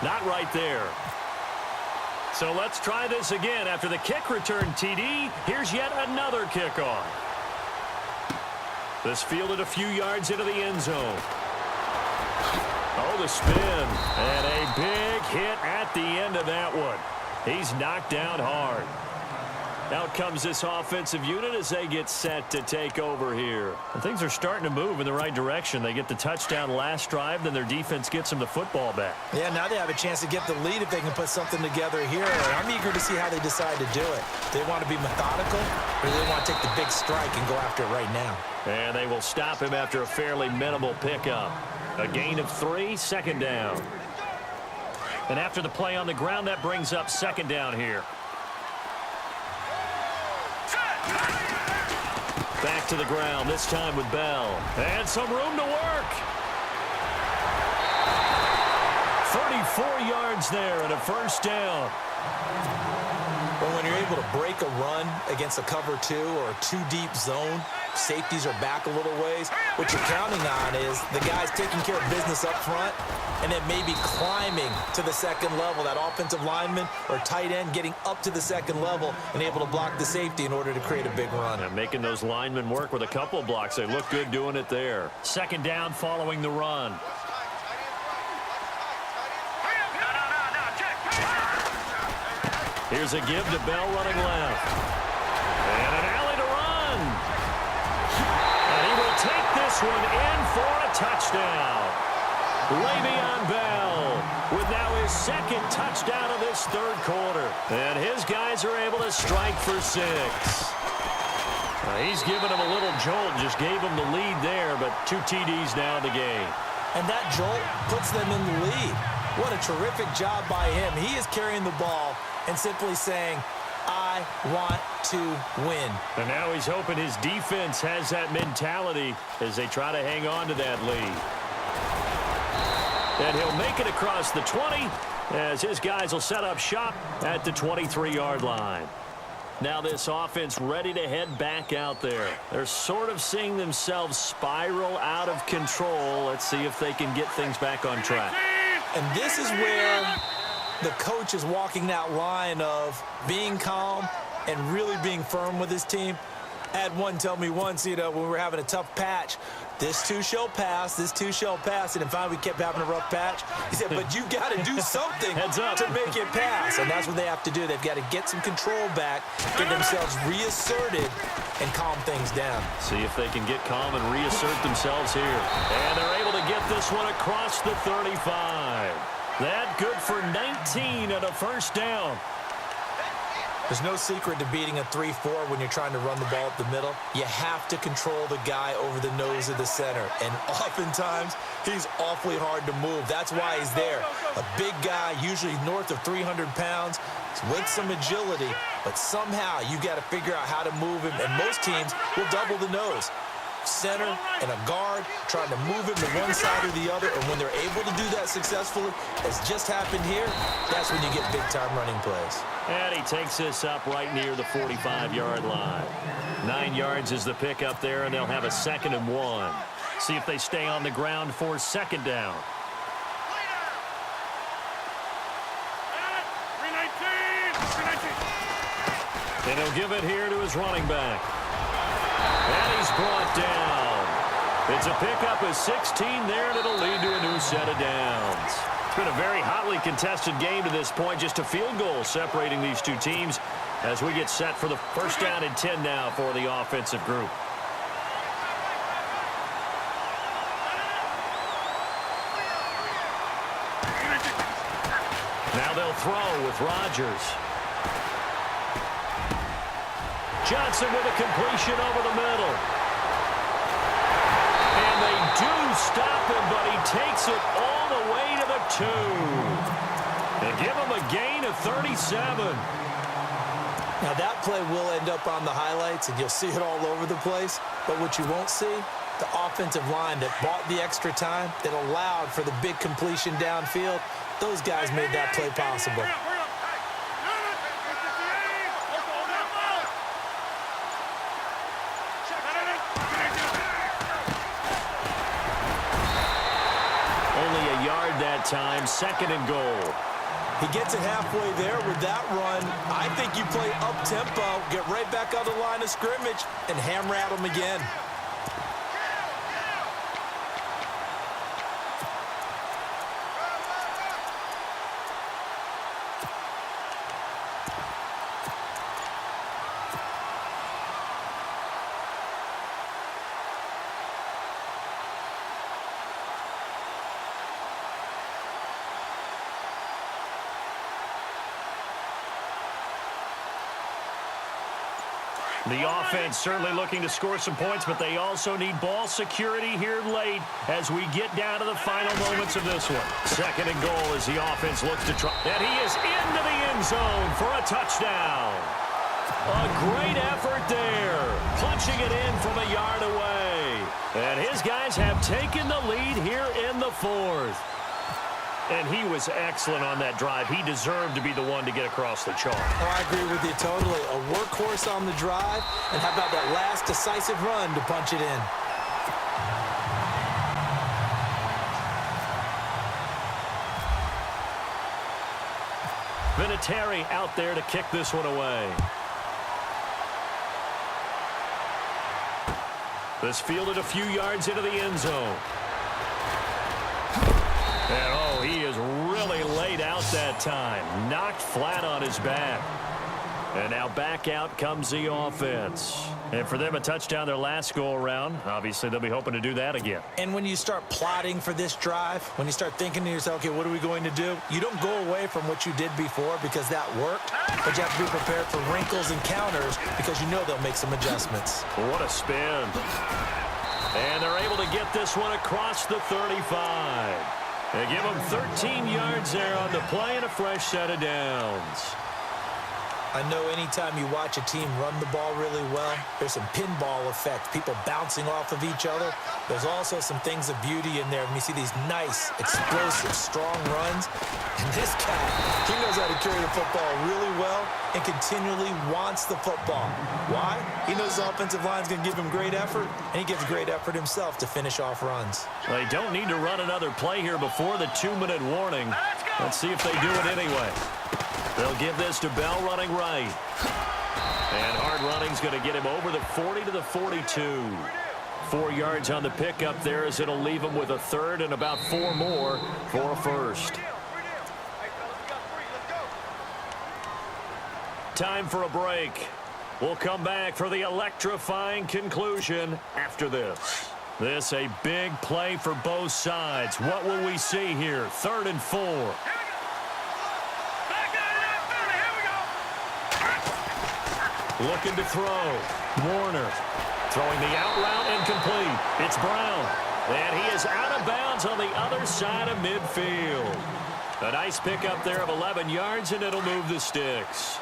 Not right there. So let's try this again. After the kick return TD, here's yet another kickoff. This fielded a few yards into the end zone. Oh, the spin. And a big hit at the end of that one. He's knocked down hard. Out comes this offensive unit as they get set to take over here. And things are starting to move in the right direction. They get the touchdown last drive, then their defense gets them the football back. Yeah, now they have a chance to get the lead if they can put something together here. I'm eager to see how they decide to do it. Do they want to be methodical, or do they want to take the big strike and go after it right now? And they will stop him after a fairly minimal pickup. A gain of 3, second down. And after the play on the ground, that brings up second down here. Back to the ground, this time with Bell. And some room to work. 34 yards there and a first down. Well, when you're able to break a run against a cover 2 or a 2-deep zone, safeties are back a little ways. What you're counting on is the guys taking care of business up front and then maybe climbing to the second level. That offensive lineman or tight end getting up to the second level and able to block the safety in order to create a big run. And making those linemen work with a couple of blocks. They look good doing it there. Second down following the run. Here's a give to Bell running left. And an alley to run. And he will take this one in for a touchdown. Le'Veon Bell with now his second touchdown of this third quarter. And his guys are able to strike for 6. He's given him a little jolt, just gave him the lead there, but 2 TDs now in the game. And that jolt puts them in the lead. What a terrific job by him. He is carrying the ball and simply saying, I want to win. And now he's hoping his defense has that mentality as they try to hang on to that lead. And he'll make it across the 20 as his guys will set up shop at the 23-yard line. Now this offense ready to head back out there. They're sort of seeing themselves spiral out of control. Let's see if they can get things back on track. And this is where the coach is walking that line of being calm and really being firm with his team. I had one tell me once, when we were having a tough patch, this too shall pass, this too shall pass. And finally we kept having a rough patch. He said, but you got to do something to make it pass. And that's what they have to do. They've got to get some control back, get themselves reasserted, and calm things down. See if they can get calm and reassert themselves here. And they're able to get this one across the 35. That good for 19 and a first down. There's no secret to beating a 3-4 when you're trying to run the ball up the middle. You have to control the guy over the nose of the center. And oftentimes, he's awfully hard to move. That's why he's there. A big guy, usually north of 300 pounds, with some agility. But somehow, you got to figure out how to move him. And most teams will double the nose. Center and a guard trying to move him to one side or the other. And when they're able to do that successfully, as just happened here, that's when you get big-time running plays. And he takes this up right near the 45-yard line. 9 yards is the pickup there, and they'll have a 2nd and 1. See if they stay on the ground for second down. And he'll give it here to his running back. And he's brought down. It's a pickup of 16 there, and it'll lead to a new set of downs. It's been a very hotly contested game to this point. Just a field goal separating these two teams as we get set for the first down and 10 now for the offensive group. Now they'll throw with Rodgers. Johnson with a completion over the middle. And they do stop him, but he takes it all the way to the 2. And give him a gain of 37. Now that play will end up on the highlights, and you'll see it all over the place. But what you won't see, the offensive line that bought the extra time, that allowed for the big completion downfield, those guys made that play possible. time, 2nd and goal. He gets it halfway there with that run. I think you play up-tempo, get right back on the line of scrimmage, and hammer at him again. The offense certainly looking to score some points, but they also need ball security here late as we get down to the final moments of this one. 2nd and goal as the offense looks to try. And he is into the end zone for a touchdown. A great effort there, punching it in from a yard away. And his guys have taken the lead here in the 4th. And he was excellent on that drive. He deserved to be the one to get across the chalk. Oh, I agree with you totally. A workhorse on the drive. And how about that last decisive run to punch it in? Vinatieri out there to kick this one away. This fielded a few yards into the end zone. And, oh, he is really laid out that time. Knocked flat on his back. And now back out comes the offense. And for them, a touchdown their last go-around. Obviously, they'll be hoping to do that again. And when you start plotting for this drive, when you start thinking to yourself, okay, what are we going to do? You don't go away from what you did before because that worked. But you have to be prepared for wrinkles and counters because you know they'll make some adjustments. What a spin. And they're able to get this one across the 35. They give him 13 yards there on the play and a fresh set of downs. I know anytime you watch a team run the ball really well, there's some pinball effect, people bouncing off of each other. There's also some things of beauty in there when you see these nice, explosive, strong runs. And this guy, he knows how to carry the football really well and continually wants the football. Why? He knows the offensive line's going to give him great effort, and he gives great effort himself to finish off runs. They don't need to run another play here before the 2-minute warning. Let's see if they do it anyway. They'll give this to Bell running right. And hard running's going to get him over the 40 to the 42. 4 yards on the pickup there as it'll leave him with a 3rd and about 4 more for a 1st. Time for a break. We'll come back for the electrifying conclusion after this. This a big play for both sides. What will we see here? 3rd and 4. Looking to throw. Warner throwing the out route incomplete. It's Brown. And he is out of bounds on the other side of midfield. A nice pickup there of 11 yards, and it'll move the sticks.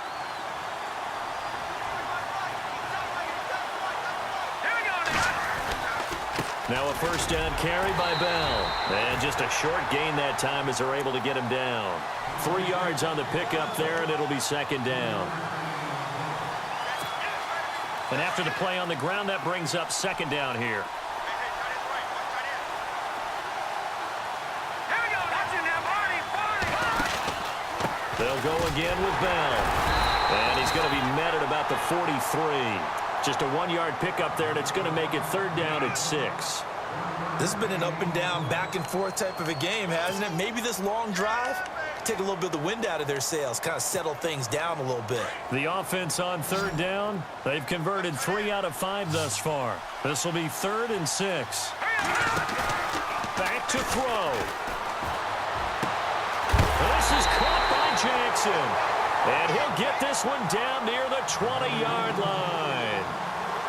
Now a 1st down carry by Bell. And just a short gain that time as they're able to get him down. 3 yards on the pickup there, and it'll be 2nd down. And after the play on the ground, that brings up 2nd down here. They'll go again with Bell. And he's going to be met at about the 43. Just a 1-yard pickup there, and it's going to make it 3rd down at 6. This has been an up and down, back and forth type of a game, hasn't it? Maybe this long drive take a little bit of the wind out of their sails, kind of settle things down a little bit. The offense on 3rd down, they've converted 3 out of 5 thus far. This will be 3rd and 6. Back to throw. This is caught by Jackson. And he'll get this one down near the 20-yard line.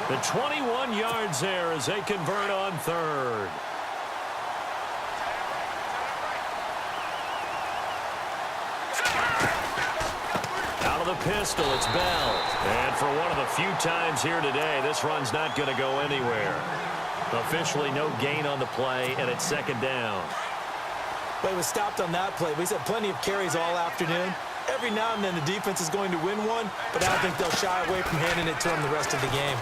The 21 yards there as they convert on 3rd. Out of the pistol, it's Bell. And for one of the few times here today, this run's not going to go anywhere. Officially no gain on the play, and it's 2nd down. But he was stopped on that play. He's had plenty of carries all afternoon. Every now and then the defense is going to win one, but I don't think they'll shy away from handing it to him the rest of the game.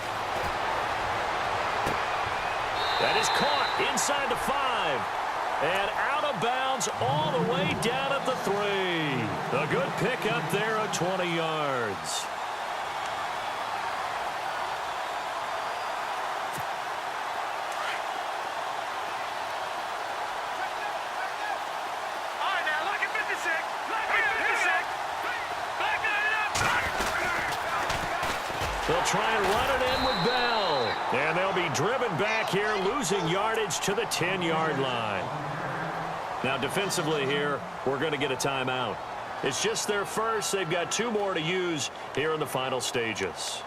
That is caught inside the 5 and out of of bounds all the way down at the 3. A good pickup there at 20 yards. They'll try and run it in with Bell. And they'll be driven back here, losing yardage to the 10-yard line. Now, defensively here, we're going to get a timeout. It's just their first. They've got 2 more to use here in the final stages.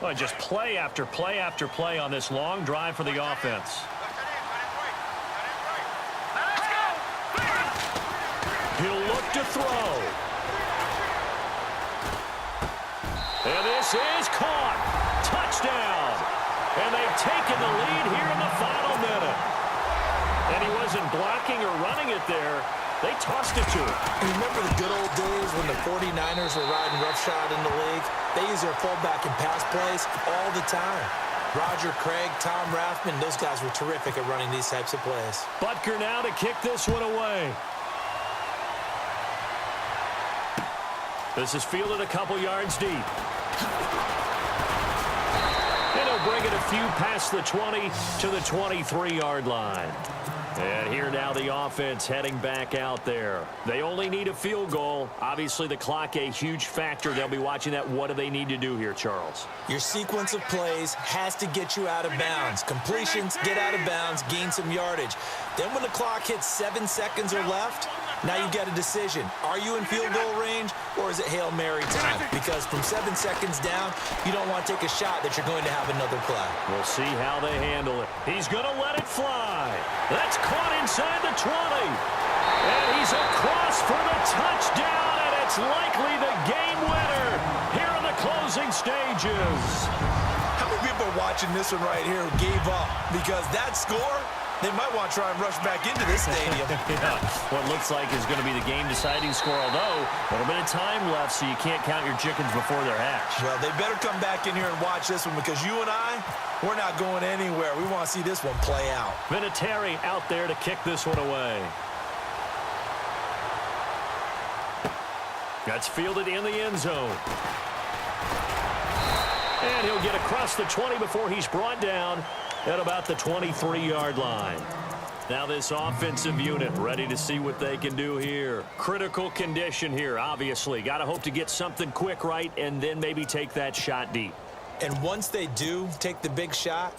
Well, just play after play after play on this long drive for the offense. He'll look to throw. And this is caught. Touchdown. And they've taken the lead here in the final minute. And he wasn't blocking or running it there. They tossed it to him. Remember the good old days when the 49ers were riding roughshod in the league? They use their fullback and pass plays all the time. Roger Craig, Tom Rathman, those guys were terrific at running these types of plays. Butker now to kick this one away. This is fielded a couple yards deep. And he'll bring it a few past the 20 to the 23-yard line. And here now the offense heading back out there. They only need a field goal. Obviously the clock a huge factor. They'll be watching that. What do they need to do here, Charles? Your sequence of plays has to get you out of bounds. Completions, get out of bounds, gain some yardage. Then when the clock hits 7 seconds or left, now you get a decision. Are you in field goal range or is it Hail Mary time? Because from 7 seconds down, you don't want to take a shot that you're going to have another play. We'll see how they handle it. He's going to let it fly. That's caught inside the 20. And he's across for the touchdown, and it's likely the game winner here in the closing stages. How many people are watching this one right here who gave up? Because that score, they might want to try and rush back into this stadium. Yeah, what looks like is going to be the game-deciding score, although a little bit of time left, so you can't count your chickens before they're hatched. Well, they better come back in here and watch this one because you and I, we're not going anywhere. We want to see this one play out. Vinatieri out there to kick this one away. That's fielded in the end zone. And he'll get across the 20 before he's brought down at about the 23-yard line. Now this offensive unit ready to see what they can do here. Critical condition here, obviously. Got to hope to get something quick right and then maybe take that shot deep. And once they do take the big shot,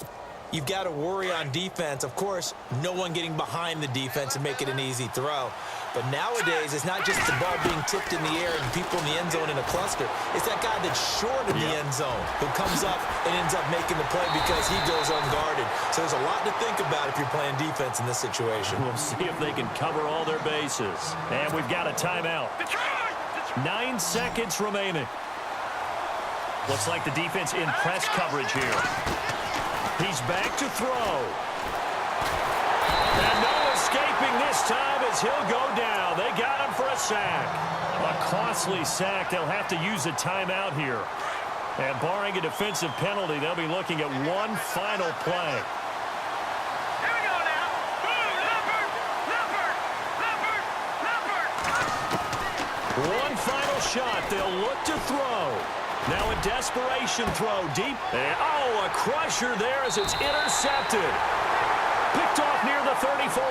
you've got to worry on defense. Of course, no one getting behind the defense and make it an easy throw. But nowadays, it's not just the ball being tipped in the air and people in the end zone in a cluster. It's that guy that's short in the end zone who comes up and ends up making the play because he goes unguarded. So there's a lot to think about if you're playing defense in this situation. We'll see if they can cover all their bases. And we've got a timeout. 9 seconds remaining. Looks like the defense in press coverage here. He's back to throw. And no escaping this time as he'll go down. They got him for a sack. A costly sack. They'll have to use a timeout here. And barring a defensive penalty, they'll be looking at one final play. Here we go now. Leopard. One final shot. They'll look to throw. Now a desperation throw deep. And, oh, a crusher there as it's intercepted. Picked off near the 34.